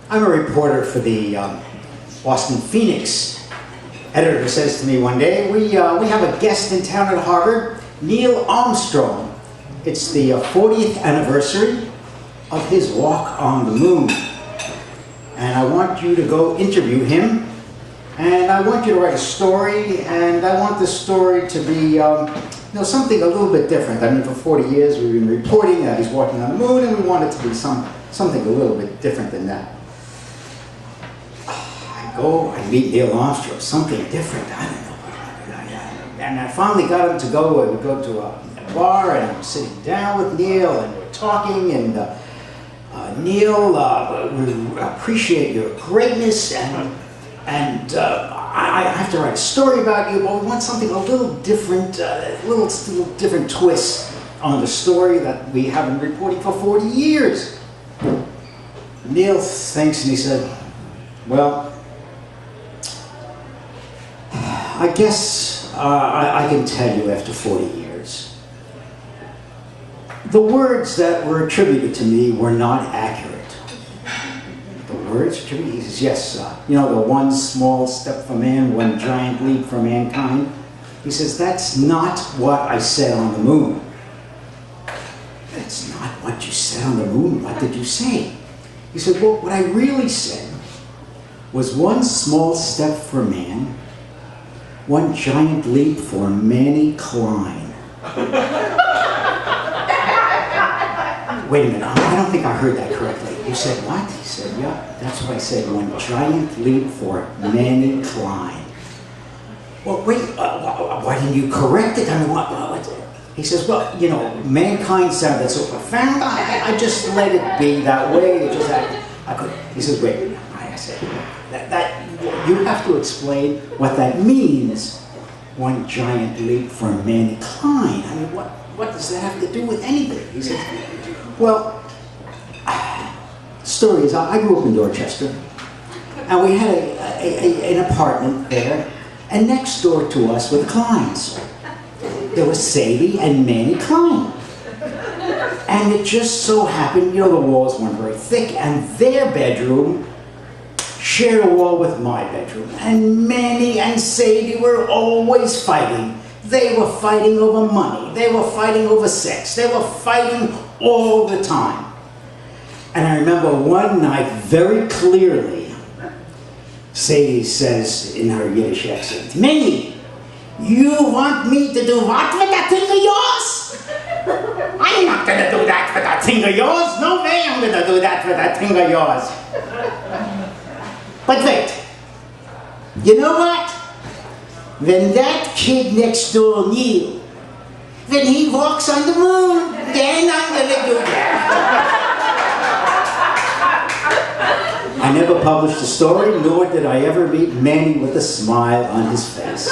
I'm a reporter for the Boston Phoenix. Editor says to me one day, we have a guest in town at Harvard, Neil Armstrong. It's the 40th anniversary of his walk on the moon. And I want you to go interview him. And I want you to write a story, and I want the story to be something a little bit different. I mean, for 40 years we've been reporting that he's walking on the moon, and we want it to be something a little bit different than that. I meet Neil Armstrong, something different, I don't know. And I finally got him to go to a bar, and I'm sitting down with Neil, and we're talking, and Neil, we appreciate your greatness, and I have to write a story about you, but we want something a little different, a little different twist on the story that we have been reporting for 40 years. Neil thinks, and he said, well, I guess I can tell you after 40 years. The words that were attributed to me were not accurate. The words attributed, he says, yes, the one small step for man, one giant leap for mankind. He says, that's not what I said on the moon. That's not what you said on the moon. What did you say? He said, well, what I really said was one small step for man, one giant leap for Manny Klein. Wait a minute, I don't think I heard that correctly. You said what? He said, yeah, that's what I said, one giant leap for Manny Klein. Well, wait, why didn't you correct it? I mean, what? He says, well, mankind sounded so profound, I just let it be that way. It just I could. He says, wait, I said, that you have to explain what that means. One giant leap for Manny Klein. I mean, what does that have to do with anything? He says, well, the story is, I grew up in Dorchester, and we had an apartment there, and next door to us were the Kleins. There was Sadie and Manny Klein. And it just so happened, the walls weren't very thick, and their bedroom shared a wall with my bedroom. And Manny and Sadie were always fighting. They were fighting over money. They were fighting over sex. They were fighting all the time. And I remember one night very clearly, Sadie says in her Yiddish accent, Manny, you want me to do what with that thing of yours? I'm not going to do that with that thing of yours. No way I'm going to do that with that thing of yours. But wait, you know what? When that kid next door, Neil, when he walks on the moon, then I'm going to do that. I never published a story, nor did I ever meet Manny with a smile on his face.